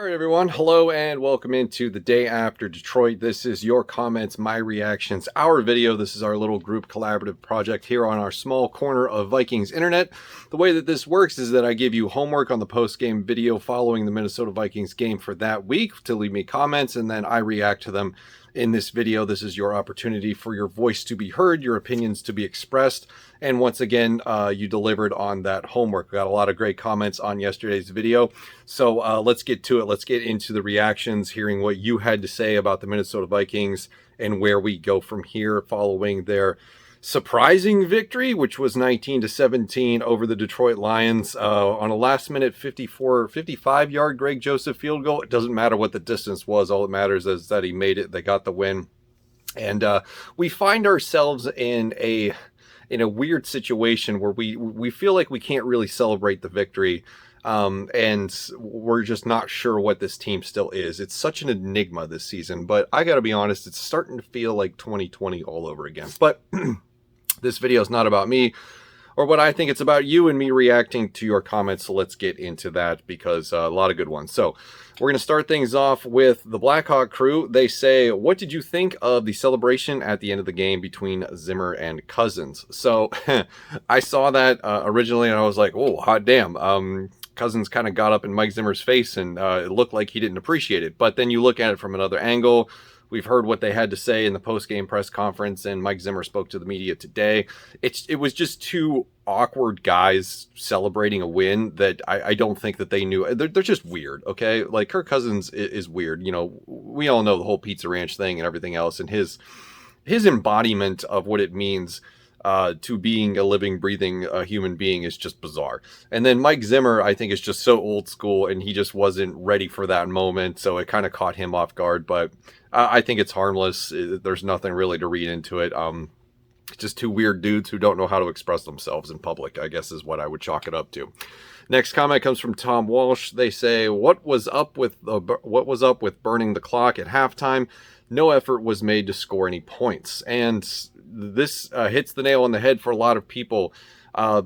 All right, everyone. Hello and welcome into the day after Detroit. This is your comments, my reactions, our video. This is our little group collaborative project here on our small corner of Vikings internet. The way that this works is that I give you homework on the post-game video following the Minnesota Vikings game for that week to leave me comments, and then I react to them in this video. This is your opportunity for your voice to be heard, your opinions to be expressed, and once again, you delivered on that homework. We got a lot of great comments on yesterday's video, so let's get to it. Let's get into the reactions, hearing what you had to say about the Minnesota Vikings and where we go from here following their surprising victory, which was 19-17 over the Detroit Lions on a last-minute 55-yard Greg Joseph field goal. It doesn't matter what the distance was. All that matters is that he made it. They got the win. And we find ourselves in a weird situation where we feel like we can't really celebrate the victory. And we're just not sure what this team still is. It's such an enigma this season, but I gotta be honest, it's starting to feel like 2020 all over again. But this video is not about me or what I think. It's about you and me reacting to your comments. So let's get into that, because a lot of good ones. So we're going to start things off with the Blackhawk crew. They say, what did you think of the celebration at the end of the game between Zimmer and Cousins? So I saw that originally and I was like, oh, hot damn. Cousins kind of got up in Mike Zimmer's face and it looked like he didn't appreciate it. But then you look at it from another angle. We've heard what they had to say in the post-game press conference, and Mike Zimmer spoke to the media today. It was just two awkward guys celebrating a win that I don't think that they knew. They're just weird, okay? Like, Kirk Cousins is weird. You know, we all know the whole Pizza Ranch thing and everything else, and his embodiment of what it means to being a living, breathing human being is just bizarre. And then Mike Zimmer, I think, is just so old school, and he just wasn't ready for that moment, so it kind of caught him off guard. But I think it's harmless. There's nothing really to read into it. Just two weird dudes who don't know how to express themselves in public, I guess, is what I would chalk it up to. Next comment comes from Tom Walsh. They say, what was up with burning the clock at halftime? No effort was made to score any points. And this hits the nail on the head for a lot of people,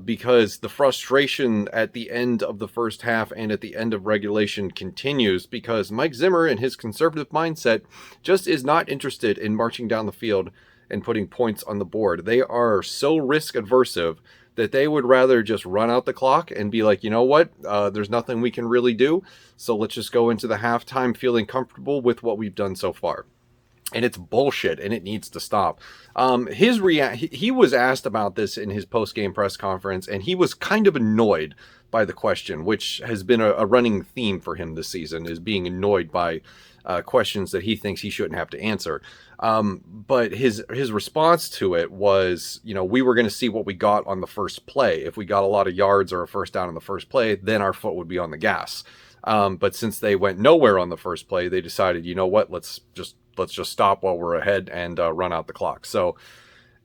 because the frustration at the end of the first half and at the end of regulation continues, because Mike Zimmer and his conservative mindset just is not interested in marching down the field and putting points on the board. They are so risk aversive that they would rather just run out the clock and be like, you know what, there's nothing we can really do, so let's just go into the halftime feeling comfortable with what we've done so far. And it's bullshit, and it needs to stop. He was asked about this in his post-game press conference, and he was kind of annoyed by the question, which has been a running theme for him this season, is being annoyed by questions that he thinks he shouldn't have to answer. But his response to it was, you know, we were going to see what we got on the first play. If we got a lot of yards or a first down on the first play, then our foot would be on the gas. But since they went nowhere on the first play, they decided, you know what, let's just stop while we're ahead and run out the clock. So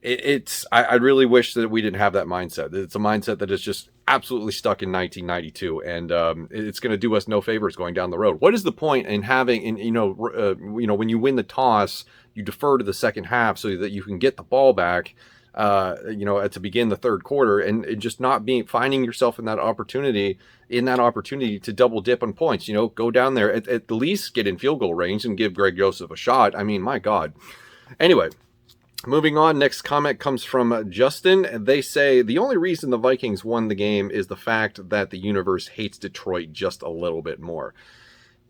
I really wish that we didn't have that mindset. It's a mindset that is just absolutely stuck in 1992, and it's going to do us no favors going down the road. What is the point in having, when you win the toss, you defer to the second half so that you can get the ball back, to begin the third quarter, and just not finding yourself in that opportunity to double dip on points. You know, go down there, at least get in field goal range and give Greg Joseph a shot. I mean, my God. Anyway, moving on. Next comment comes from Justin. They say, the only reason the Vikings won the game is the fact that the universe hates Detroit just a little bit more.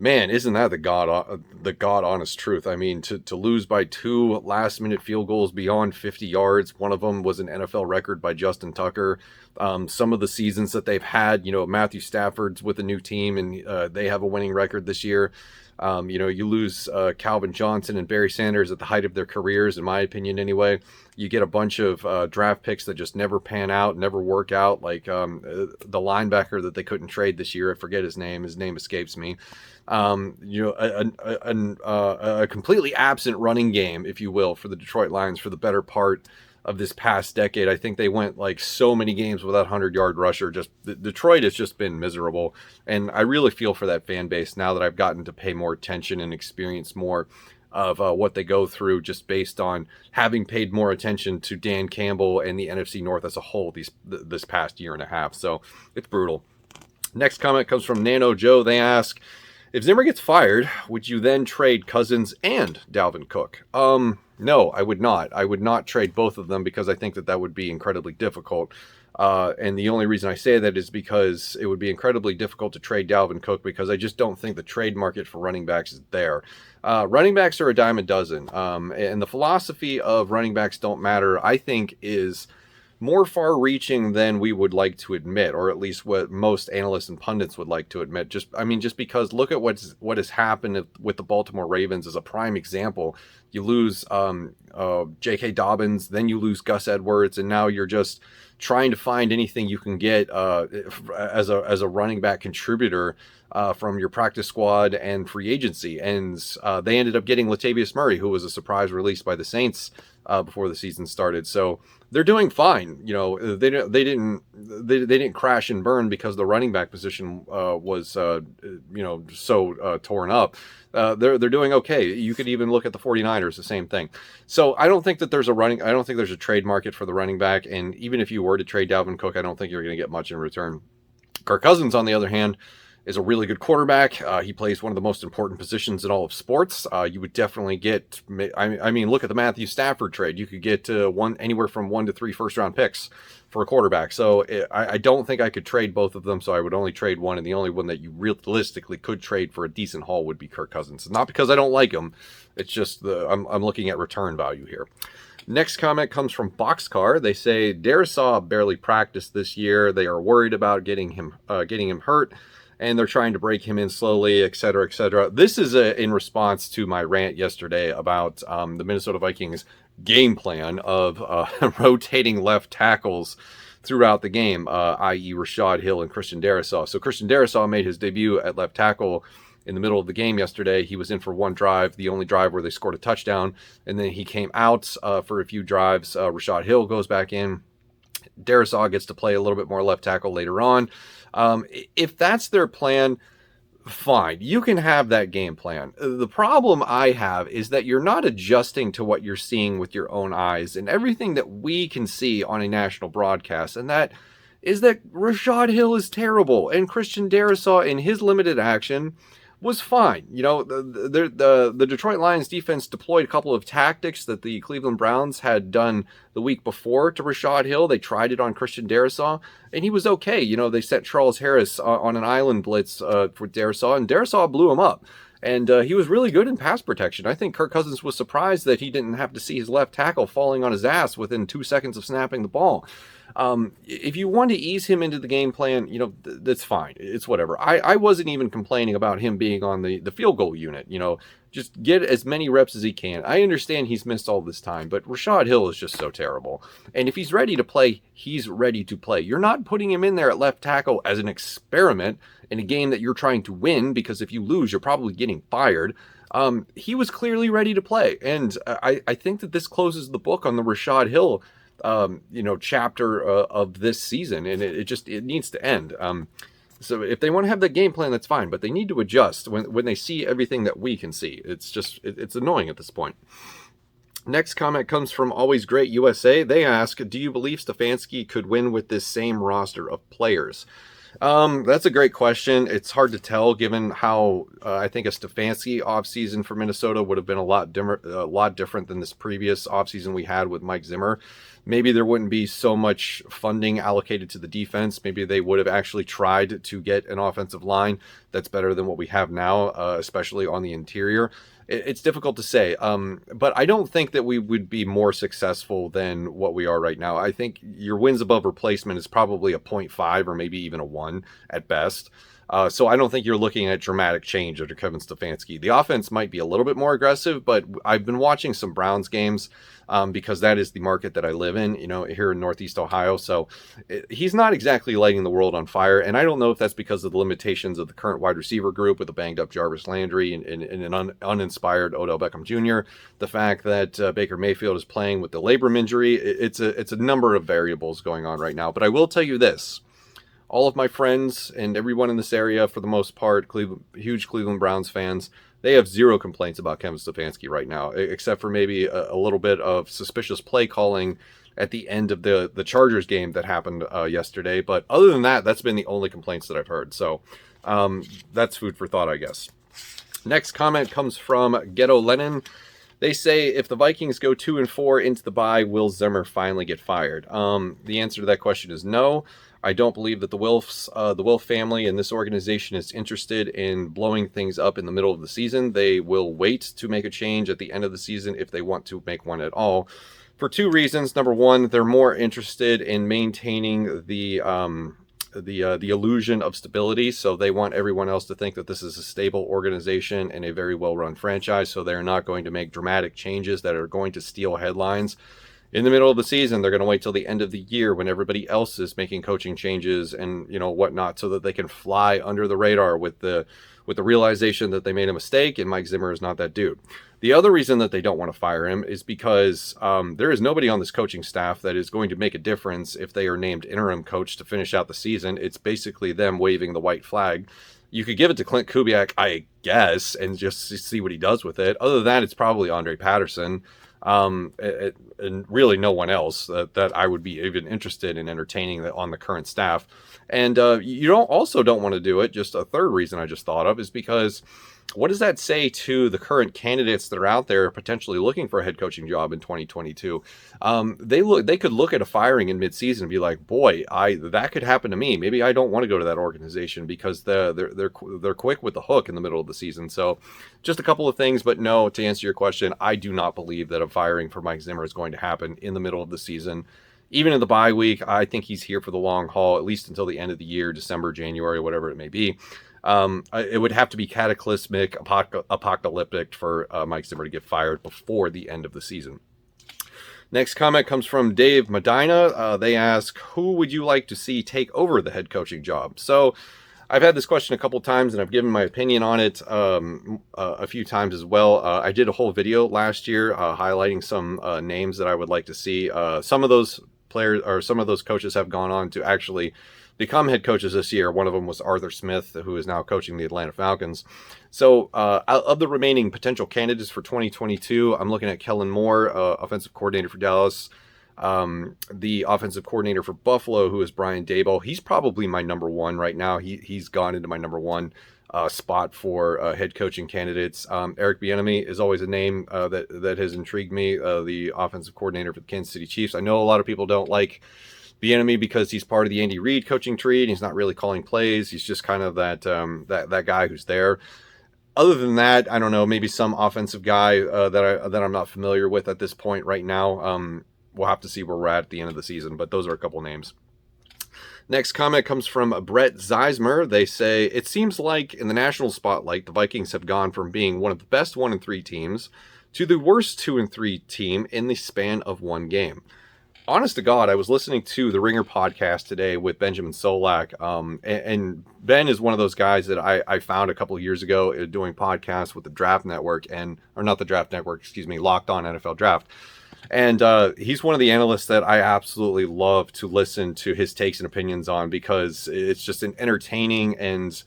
Man, isn't that the God honest truth? I mean, to lose by two last-minute field goals beyond 50 yards, one of them was an NFL record by Justin Tucker. Some of the seasons that they've had, you know, Matthew Stafford's with a new team, and they have a winning record this year. You lose Calvin Johnson and Barry Sanders at the height of their careers, in my opinion anyway. You get a bunch of draft picks that just never pan out, never work out, like the linebacker that they couldn't trade this year. I forget his name. His name escapes me. A completely absent running game, if you will, for the Detroit Lions for the better part of this past decade. I think they went like so many games without 100-yard rusher. Detroit has just been miserable, and I really feel for that fan base now that I've gotten to pay more attention and experience more of what they go through, just based on having paid more attention to Dan Campbell and the NFC North as a whole this past year and a half. So it's brutal. Next comment comes from Nano Joe. They ask, If Zimmer gets fired, would you then trade Cousins and Dalvin Cook? No, I would not. I would not trade both of them because I think that would be incredibly difficult. And the only reason I say that is because it would be incredibly difficult to trade Dalvin Cook because I just don't think the trade market for running backs is there. Running backs are a dime a dozen. And the philosophy of running backs don't matter, I think, is more far-reaching than we would like to admit, or at least what most analysts and pundits would like to admit. Just because look at what has happened with the Baltimore Ravens as a prime example. You lose J.K. Dobbins, then you lose Gus Edwards, and now you're just trying to find anything you can get as a running back contributor from your practice squad and free agency. And they ended up getting Latavius Murray, who was a surprise release by the Saints before the season started. So they're doing fine. They didn't crash and burn because the running back position was so torn up. They're doing okay. You could even look at the 49ers, the same thing. So I don't think that I don't think there's a trade market for the running back. And even if you were to trade Dalvin Cook, I don't think you're going to get much in return. Kirk Cousins, on the other hand, is a really good quarterback. He plays one of the most important positions in all of sports. You would definitely get, look at the Matthew Stafford trade. You could get anywhere from 1 to 3 first-round picks for a quarterback. So I don't think I could trade both of them, so I would only trade one, and the only one that you realistically could trade for a decent haul would be Kirk Cousins. Not because I don't like him, it's just I'm looking at return value here. Next comment comes from Boxcar. They say, Darrisaw barely practiced this year. They are worried about getting him hurt, and they're trying to break him in slowly, etc., etc. This is in response to my rant yesterday about the Minnesota Vikings game plan of rotating left tackles throughout the game, i.e. Rashad Hill and Christian Darrisaw. So Christian Darrisaw made his debut at left tackle in the middle of the game yesterday. He was in for one drive, the only drive where they scored a touchdown, and then he came out for a few drives. Rashad Hill goes back in. Darrisaw gets to play a little bit more left tackle later on. If that's their plan, fine. You can have that game plan. The problem I have is that you're not adjusting to what you're seeing with your own eyes and everything that we can see on a national broadcast. And that is that Rashad Hill is terrible, and Christian Darrisaw in his limited action was fine. The Detroit Lions defense deployed a couple of tactics that the Cleveland Browns had done the week before to Rashad Hill. They tried it on Christian Darrisaw, and he was okay. They sent Charles Harris on an island blitz for Darrisaw, and Darrisaw blew him up. And he was really good in pass protection. I think Kirk Cousins was surprised that he didn't have to see his left tackle falling on his ass within 2 seconds of snapping the ball. If you want to ease him into the game plan, that's fine. It's whatever. I wasn't even complaining about him being on the field goal unit. Just get as many reps as he can. I understand he's missed all this time, but Rashad Hill is just so terrible. And if he's ready to play, he's ready to play. You're not putting him in there at left tackle as an experiment in a game that you're trying to win, because if you lose, you're probably getting fired. He was clearly ready to play. And I think that this closes the book on the Rashad Hill chapter of this season, and it needs to end. So if they want to have the game plan, that's fine, but they need to adjust when they see everything that we can see. It's annoying at this point. Next comment comes from Always Great USA. They ask, do you believe Stefanski could win with this same roster of players? That's a great question. It's hard to tell given how I think a Stefanski offseason for Minnesota would have been a lot different than this previous offseason we had with Mike Zimmer. Maybe there wouldn't be so much funding allocated to the defense. Maybe they would have actually tried to get an offensive line that's better than what we have now, especially on the interior. It's difficult to say, but I don't think that we would be more successful than what we are right now. I think your wins above replacement is probably a 0.5 or maybe even a 1 at best. So I don't think you're looking at dramatic change under Kevin Stefanski. The offense might be a little bit more aggressive, but I've been watching some Browns games because that is the market that I live in, here in Northeast Ohio. So he's not exactly lighting the world on fire. And I don't know if that's because of the limitations of the current wide receiver group with a banged up Jarvis Landry and an uninspired Odell Beckham Jr. The fact that Baker Mayfield is playing with the labrum injury, it's a number of variables going on right now. But I will tell you this. All of my friends and everyone in this area, for the most part, huge Cleveland Browns fans, they have zero complaints about Kevin Stefanski right now, except for maybe a little bit of suspicious play calling at the end of the Chargers game that happened yesterday. But other than that, that's been the only complaints that I've heard. So that's food for thought, I guess. Next comment comes from Ghetto Lennon. They say, if the Vikings go 2-4 into the bye, will Zimmer finally get fired? The answer to that question is no. I don't believe that the Wilf family and this organization is interested in blowing things up in the middle of the season. They will wait to make a change at the end of the season if they want to make one at all. For two reasons. Number one, they're more interested in maintaining the illusion of stability. So they want everyone else to think that this is a stable organization and a very well-run franchise. So they're not going to make dramatic changes that are going to steal headlines in the middle of the season. They're going to wait till the end of the year when everybody else is making coaching changes and whatnot, so that they can fly under the radar with the realization that they made a mistake and Mike Zimmer is not that dude. The other reason that they don't want to fire him is because there is nobody on this coaching staff that is going to make a difference if they are named interim coach to finish out the season. It's basically them waving the white flag. You could give it to Clint Kubiak, I guess, and just see what he does with it. Other than that, it's probably Andre Patterson, and really no one else that I would be even interested in entertaining on the current staff. And you don't want to do it. Just a third reason I just thought of is because what does that say to the current candidates that are out there potentially looking for a head coaching job in 2022? They could look at a firing in midseason and be like, boy, that could happen to me. Maybe I don't want to go to that organization because they're quick with the hook in the middle of the season. So just a couple of things, but no, to answer your question, I do not believe that a firing for Mike Zimmer is going to happen in the middle of the season. Even in the bye week, I think he's here for the long haul, at least until the end of the year, December, January, whatever it may be. It would have to be cataclysmic, apocalyptic for Mike Zimmer to get fired before the end of the season. Next comment comes from Dave Medina. They ask, who would you like to see take over the head coaching job? So I've had this question a couple times and I've given my opinion on it a few times as well. I did a whole video last year highlighting some names that I would like to see. Some of those players or some of those coaches have gone on to actually become head coaches this year. One of them was Arthur Smith, who is now coaching the Atlanta Falcons. So of the remaining potential candidates for 2022, I'm looking at Kellen Moore, offensive coordinator for Dallas, the offensive coordinator for Buffalo, who is Brian Daboll. He's probably my number one right now. He's gone into my number one spot for head coaching candidates. Eric Bieniemy is always a name that has intrigued me, the offensive coordinator for the Kansas City Chiefs. I know a lot of people don't like Bieniemy because he's part of the Andy Reid coaching tree and he's not really calling plays. He's just kind of that guy who's there. Other than that, I don't know, maybe some offensive guy that I'm not familiar with at this point right now. We'll have to see where we're at the end of the season, but those are a couple names. Next comment comes from Brett Zeismer. They say, it seems like in the national spotlight, the Vikings have gone from being one of the best 1-3 teams to the worst 2-3 team in the span of one game. Honest to God, I was listening to the Ringer podcast today with Benjamin Solak, and Ben is one of those guys that I found a couple of years ago doing podcasts with the Draft Network, Locked On NFL Draft. And he's one of the analysts that I absolutely love to listen to his takes and opinions on, because it's just an entertaining and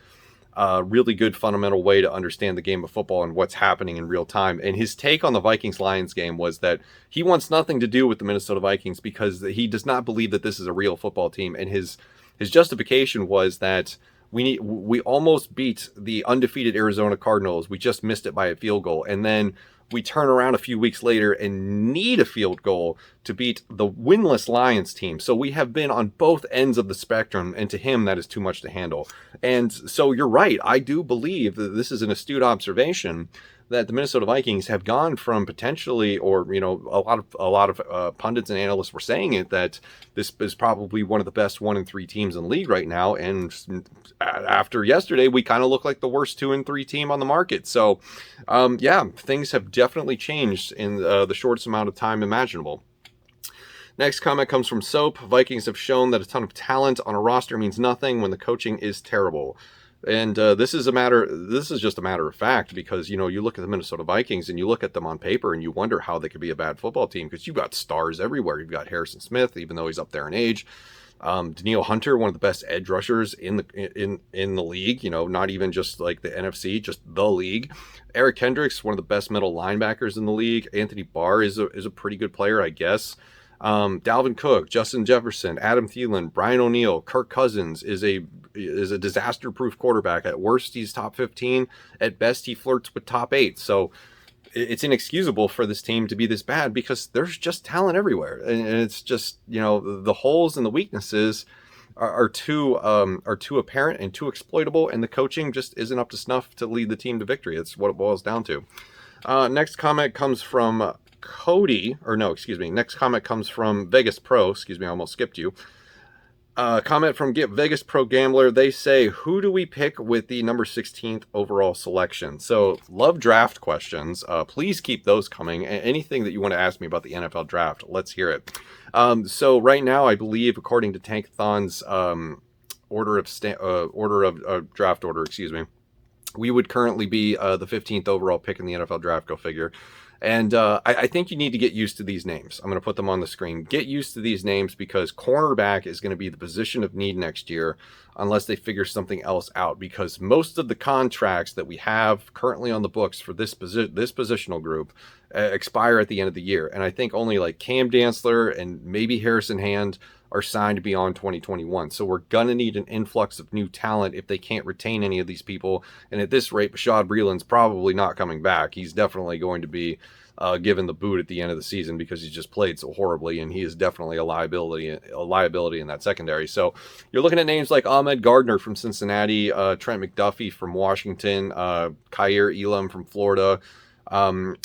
really good fundamental way to understand the game of football and what's happening in real time. And his take on the Vikings-Lions game was that he wants nothing to do with the Minnesota Vikings because he does not believe that this is a real football team. And his justification was that we almost beat the undefeated Arizona Cardinals. We just missed it by a field goal. And then we turn around a few weeks later and need a field goal to beat the winless Lions team. So we have been on both ends of the spectrum, and to him, that is too much to handle. And so you're right. I do believe that this is an astute observation, that the Minnesota Vikings have gone from potentially, or a lot of pundits and analysts were saying it, that this is probably one of the best 1-3 teams in the league right now. And after yesterday, we kind of look like the worst 2-3 team on the market. So, things have definitely changed in the shortest amount of time imaginable. Next comment comes from Soap. Vikings have shown that a ton of talent on a roster means nothing when the coaching is terrible. And this is just a matter of fact, because, you look at the Minnesota Vikings and you look at them on paper and you wonder how they could be a bad football team, because you've got stars everywhere. You've got Harrison Smith, even though he's up there in age. Daniil Hunter, one of the best edge rushers in the league, not even just like the NFC, just the league. Eric Kendricks, one of the best middle linebackers in the league. Anthony Barr is a pretty good player, I guess. Dalvin Cook, Justin Jefferson, Adam Thielen, Brian O'Neill, Kirk Cousins is a is a disaster-proof quarterback. At worst, he's top 15. At best, he flirts with top 8. So it's inexcusable for this team to be this bad because there's just talent everywhere. And it's just, you know, the holes and the weaknesses are too apparent and too exploitable, and the coaching just isn't up to snuff to lead the team to victory. It's what it boils down to. Next comment comes from Cody, or no, excuse me. Next comment comes from Vegas Pro. Excuse me, I almost skipped you. Comment from Vegas Pro Gambler. They say, who do we pick with the number 16th overall selection? So, love draft questions. Please keep those coming. Anything that you want to ask me about the NFL draft, let's hear it. So right now, I believe, according to Tankathon's draft order, excuse me, we would currently be the 15th overall pick in the NFL draft. Go figure. And I think you need to get used to these names. I'm going to put them on the screen. Get used to these names because cornerback is going to be the position of need next year unless they figure something else out. Because most of the contracts that we have currently on the books for this positional group expire at the end of the year. And I think only like Cam Dantzler and maybe Harrison Hand are signed beyond 2021. So we're going to need an influx of new talent if they can't retain any of these people. And at this rate, Bashaud Breeland's probably not coming back. He's definitely going to be given the boot at the end of the season because he's just played so horribly, and he is definitely a liability in that secondary. So you're looking at names like Ahmed Gardner from Cincinnati, Trent McDuffie from Washington, Khair Elam from Florida,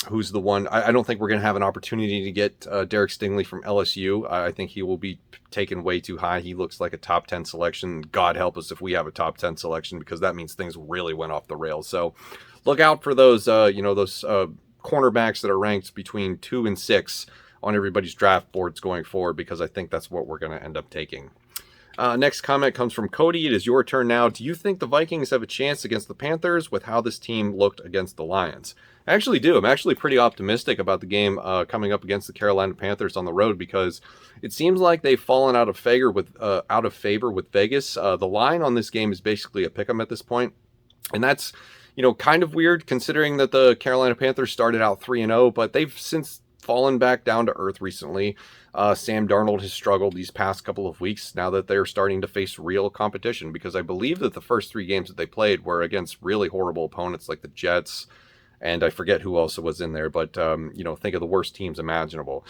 who's the one. I don't think we're going to have an opportunity to get Derek Stingley from LSU. I think he will be taken way too high. He looks like a top 10 selection. God help us if we have a top 10 selection, because that means things really went off the rails. So look out for those, those cornerbacks that are ranked between 2 and 6 on everybody's draft boards going forward, because I think that's what we're going to end up taking. Next comment comes from Cody. It is your turn now. Do you think the Vikings have a chance against the Panthers with how this team looked against the Lions? I actually do. I'm actually pretty optimistic about the game coming up against the Carolina Panthers on the road, because it seems like they've fallen out of favor with Vegas. The line on this game is basically a pick 'em at this point, and that's kind of weird considering that the Carolina Panthers started out 3-0, but they've since fallen back down to earth recently. Sam Darnold has struggled these past couple of weeks now that they're starting to face real competition, because I believe that the first 3 games that they played were against really horrible opponents like the Jets, and I forget who else was in there, but, think of the worst teams imaginable.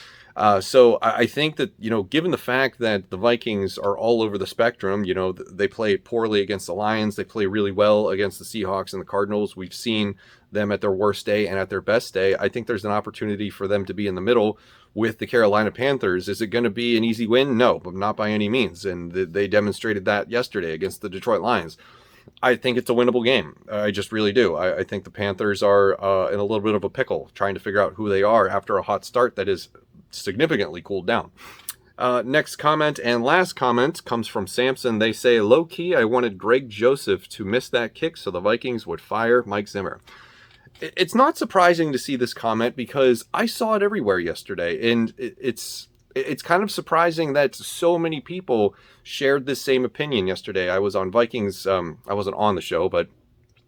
So I think that, given the fact that the Vikings are all over the spectrum, they play poorly against the Lions, they play really well against the Seahawks and the Cardinals. We've seen them at their worst day and at their best day. I think there's an opportunity for them to be in the middle with the Carolina Panthers. Is it going to be an easy win? No, but not by any means. And they demonstrated that yesterday against the Detroit Lions. I think it's a winnable game. I just really do. I think the Panthers are in a little bit of a pickle, trying to figure out who they are after a hot start that is significantly cooled down. Next comment and last comment comes from Samson. They say, low-key, I wanted Greg Joseph to miss that kick so the Vikings would fire Mike Zimmer. It's not surprising to see this comment because I saw it everywhere yesterday, and it's kind of surprising that so many people shared this same opinion yesterday. I was on Vikings. I wasn't on the show, but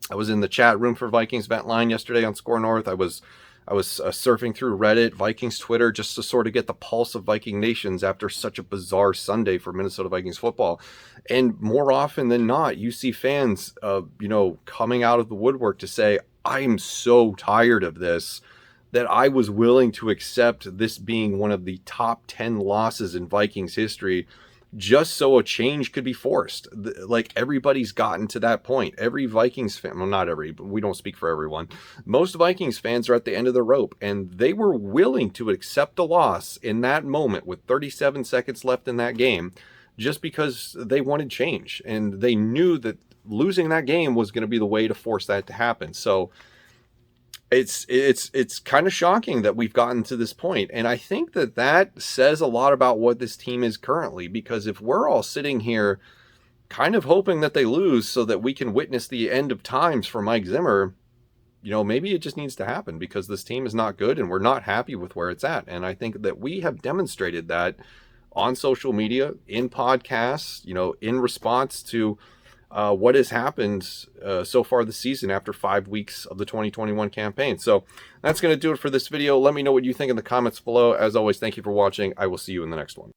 I was in the chat room for Vikings Vent Line yesterday on Score North. I was surfing through Reddit, Vikings Twitter, just to sort of get the pulse of Viking nations after such a bizarre Sunday for Minnesota Vikings football. And more often than not, you see fans, coming out of the woodwork to say, I'm so tired of this, that I was willing to accept this being one of the top 10 losses in Vikings history just so a change could be forced. Like, everybody's gotten to that point. Every Vikings fan, well, not every, but we don't speak for everyone. Most Vikings fans are at the end of the rope, and they were willing to accept a loss in that moment with 37 seconds left in that game just because they wanted change. And they knew that losing that game was going to be the way to force that to happen. So it's kind of shocking that we've gotten to this point. And I think that says a lot about what this team is currently, because if we're all sitting here kind of hoping that they lose so that we can witness the end of times for Mike Zimmer, maybe it just needs to happen because this team is not good and we're not happy with where it's at. And I think that we have demonstrated that on social media, in podcasts, in response to what has happened so far this season after 5 weeks of the 2021 campaign. So that's going to do it for this video. Let me know what you think in the comments below. As always, thank you for watching. I will see you in the next one.